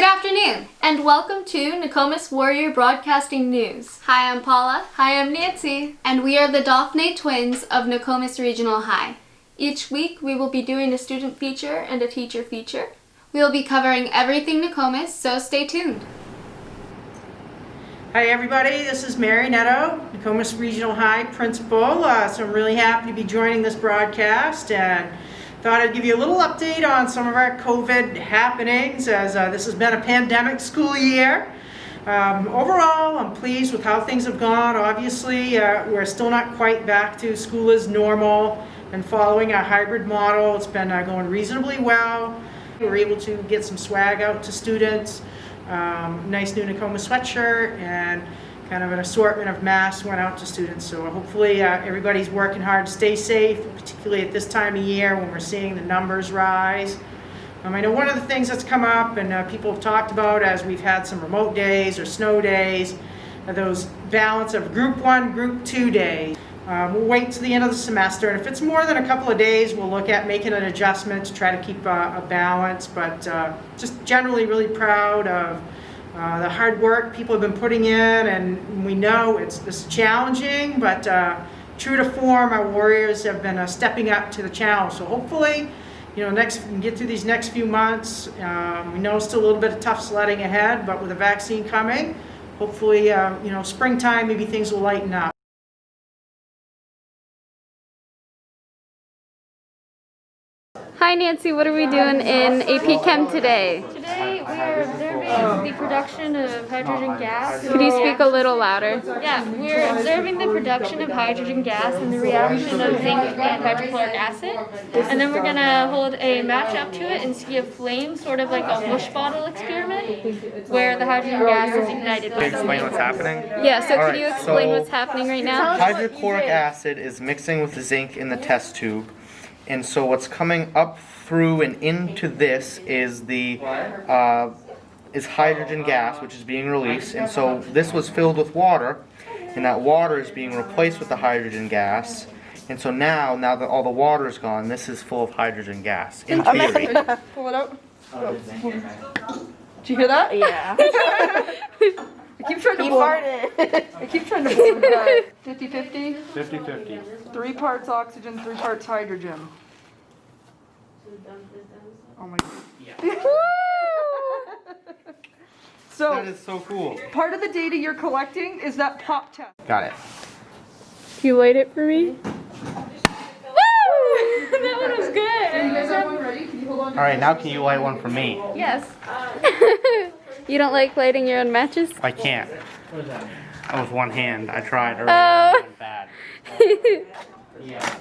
Good afternoon, and welcome to Nokomis Warrior Broadcasting News. Hi, I'm Paula. Hi, I'm Nancy. And we are the Daphne twins of Nokomis Regional High. Each week, we will be doing a student feature and a teacher feature. We will be covering everything Nokomis, so stay tuned. Hi everybody, this is Mary Netto, Nokomis Regional High Principal. So I'm really happy to be joining this broadcast and thought I'd give you a little update on some of our COVID happenings as this has been a pandemic school year. Overall, I'm pleased with how things have gone. Obviously, we're still not quite back to school as normal and following a hybrid model. It's been going reasonably well. We were able to get some swag out to students. Nice new Nokomis sweatshirt and kind of an assortment of masks went out to students. So hopefully everybody's working hard to stay safe, particularly at this time of year when we're seeing the numbers rise. I know one of the things that's come up and people have talked about as we've had some remote days or snow days, are those balance of group 1, group 2 days. We'll wait to the end of the semester, and if it's more than a couple of days, we'll look at making an adjustment to try to keep a balance, but just generally really proud of the hard work people have been putting in, and we know it's challenging, but true to form, our Warriors have been stepping up to the challenge. So hopefully, we can get through these next few months. We know it's still a little bit of tough sledding ahead, but with a vaccine coming, hopefully, springtime, maybe things will lighten up. Hi Nancy, what are we doing in AP Chem today? Today we are observing the production of hydrogen gas. Could you speak a little louder? Yeah, we're observing the production of hydrogen gas and the reaction of zinc and hydrochloric acid. And then we're going to hold a match up to it and see a flame, sort of like a bush bottle experiment, where the hydrogen gas is ignited. Can you explain what's happening? Yeah, so Alright, could you explain so what's happening right now? Hydrochloric acid is mixing with the zinc in the test tube. And so what's coming up through and into this is is hydrogen gas, which is being released. And so this was filled with water, and that water is being replaced with the hydrogen gas. And so now that all the water is gone, this is full of hydrogen gas, in theory. Pull it out. Did you hear that? Yeah. I keep trying to blow. I keep trying to blow it. 50-50? 50-50. 3 parts oxygen, 3 parts hydrogen. Oh my god. Yeah. So, That is so cool. part of the data you're collecting is that pop test. Got it. Can you light it for me? That one was good. You guys have one ready? Can you hold on to Alright, now can you light one for me? Yes. You don't like lighting your own matches? I can't. That was one hand. I tried earlier. Oh. It went bad. Yeah.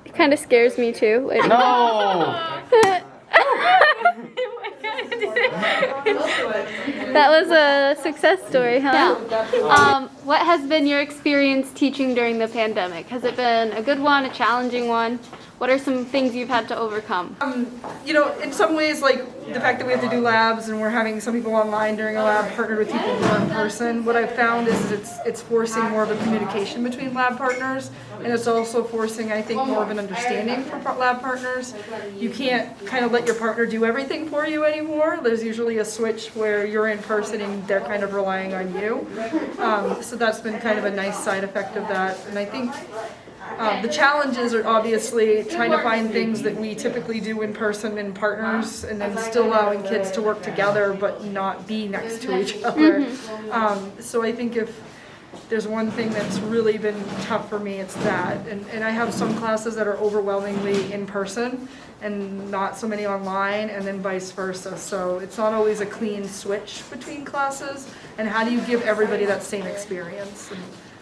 It kind of scares me too. Like, No! That was a success story, huh? What has been your experience teaching during the pandemic? Has it been a good one, a challenging one? What are some things you've had to overcome? in some ways, like the fact that we have to do labs and we're having some people online during a lab partnered with people who are in person, what I've found is it's forcing more of a communication between lab partners, and it's also forcing, I think, more of an understanding for lab partners. You can't kind of let your partner do everything for you anymore. There's usually a switch where you're in person and they're kind of relying on you. So that's been kind of a nice side effect of that, and I think the challenges are obviously trying to find things that we typically do in person in partners, and then still allowing kids to work together but not be next to each other. So I think if there's one thing that's really been tough for me, it's that. And I have some classes that are overwhelmingly in person and not so many online, and then vice versa. So it's not always a clean switch between classes, and how do you give everybody that same experience? And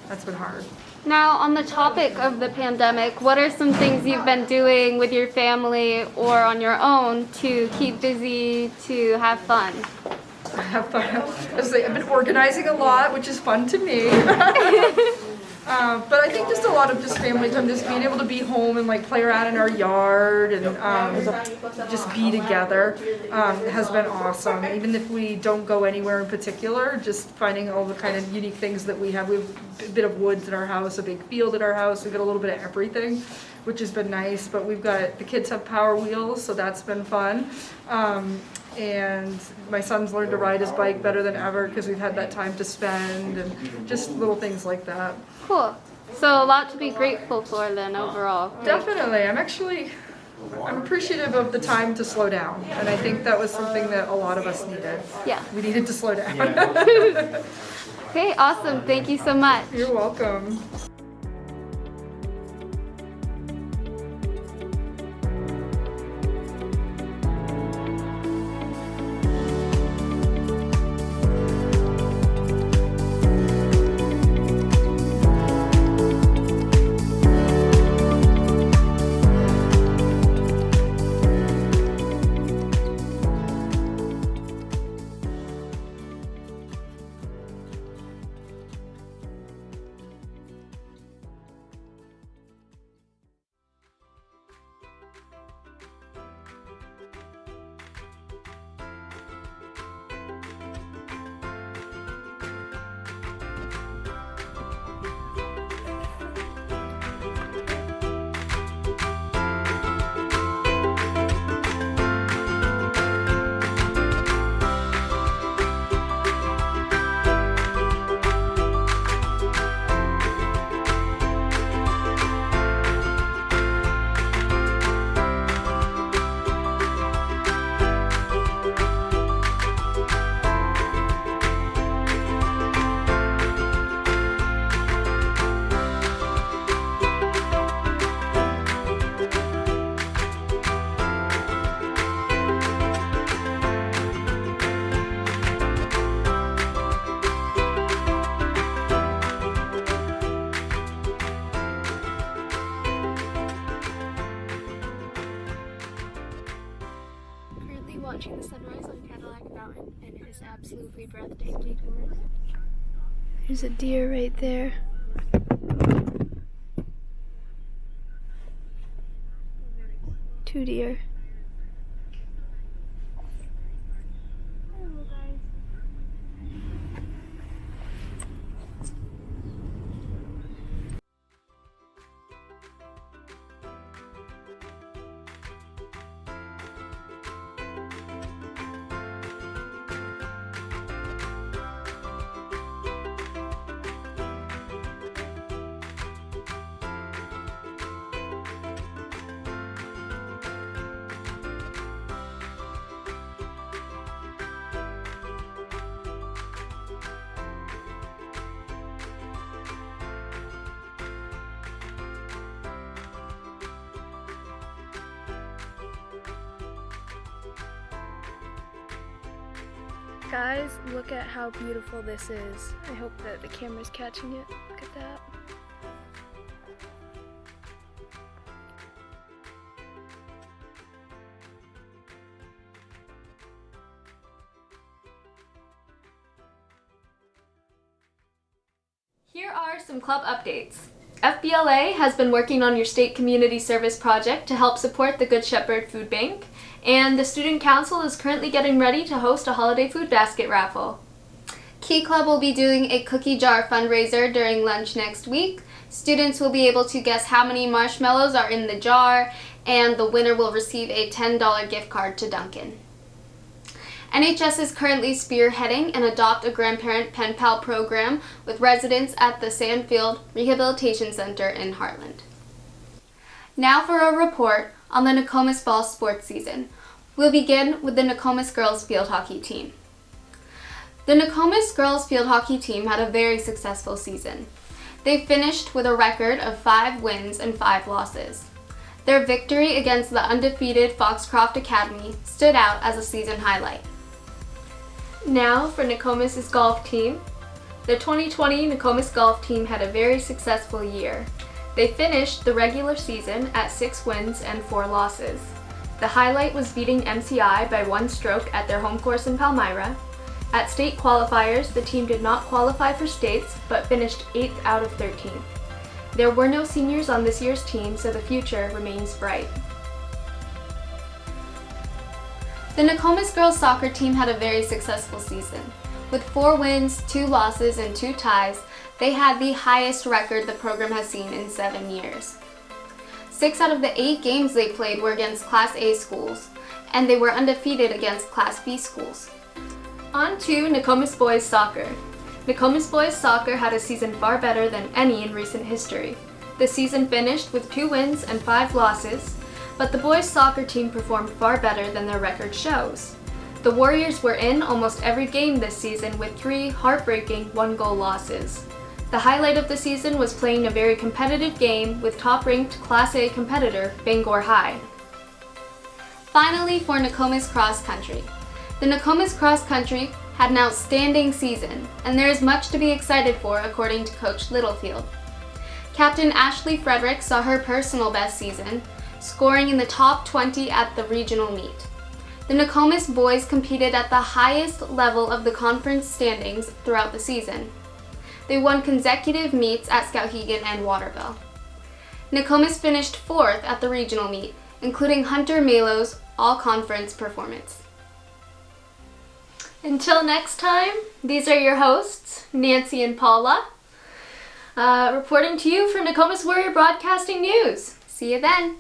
that's been hard. Now, on the topic of the pandemic, what are some things you've been doing with your family or on your own to keep busy, to have fun? Have fun. I've been organizing a lot, which is fun to me. But I think just a lot of just family time, just being able to be home and like play around in our yard and just be together has been awesome. Even if we don't go anywhere in particular, just finding all the kind of unique things that we have. We have a bit of woods in our house, a big field at our house. We've got a little bit of everything. which has been nice. But the kids have Power Wheels, so that's been fun. And my son's learned to ride his bike better than ever because we've had that time to spend, and just little things like that. Cool. So a lot to be grateful for then overall. Right? Definitely. I'm appreciative of the time to slow down, and I think that was something that a lot of us needed. Yeah. We needed to slow down. Okay, awesome. Thank you so much. You're welcome. Watching the sunrise on Cadillac Mountain, and it is absolutely breathtaking. There's a deer right there. Two deer. Guys, look at how beautiful this is. I hope that the camera's catching it. Look at that. Here are some club updates. FBLA has been working on your state community service project to help support the Good Shepherd Food Bank, and the Student Council is currently getting ready to host a holiday food basket raffle. Key Club will be doing a cookie jar fundraiser during lunch next week. Students will be able to guess how many marshmallows are in the jar, and the winner will receive a $10 gift card to Dunkin'. NHS is currently spearheading an Adopt a Grandparent Pen Pal program with residents at the Sandfield Rehabilitation Center in Heartland. Now for a report on the Nokomis fall sports season. We'll begin with the Nokomis girls field hockey team. The Nokomis girls field hockey team had a very successful season. They finished with a record of 5 wins and 5 losses. Their victory against the undefeated Foxcroft Academy stood out as a season highlight. Now for Nokomis' golf team. The 2020 Nokomis golf team had a very successful year. They finished the regular season at 6 wins and 4 losses. The highlight was beating MCI by 1 stroke at their home course in Palmyra. At state qualifiers, the team did not qualify for states, but finished 8th out of 13. There were no seniors on this year's team, so the future remains bright. The Nokomis girls soccer team had a very successful season. With 4 wins, 2 losses, and 2 ties, they had the highest record the program has seen in 7 years. 6 out of the 8 games they played were against Class A schools, and they were undefeated against Class B schools. On to Nokomis boys soccer. Nokomis boys soccer had a season far better than any in recent history. The season finished with 2 wins and 5 losses, but the boys soccer team performed far better than their record shows. The Warriors were in almost every game this season with 3 heartbreaking 1-goal losses. The highlight of the season was playing a very competitive game with top-ranked Class A competitor Bangor High. Finally, for Nokomis cross country. The Nokomis cross country had an outstanding season, and there is much to be excited for according to Coach Littlefield. Captain Ashley Frederick saw her personal best season, scoring in the top 20 at the regional meet. The Nokomis boys competed at the highest level of the conference standings throughout the season. They won consecutive meets at Skowhegan and Waterville. Nokomis finished 4th at the regional meet, including Hunter Melo's all-conference performance. Until next time, these are your hosts, Nancy and Paula, reporting to you for Nokomis Warrior Broadcasting News. See you then!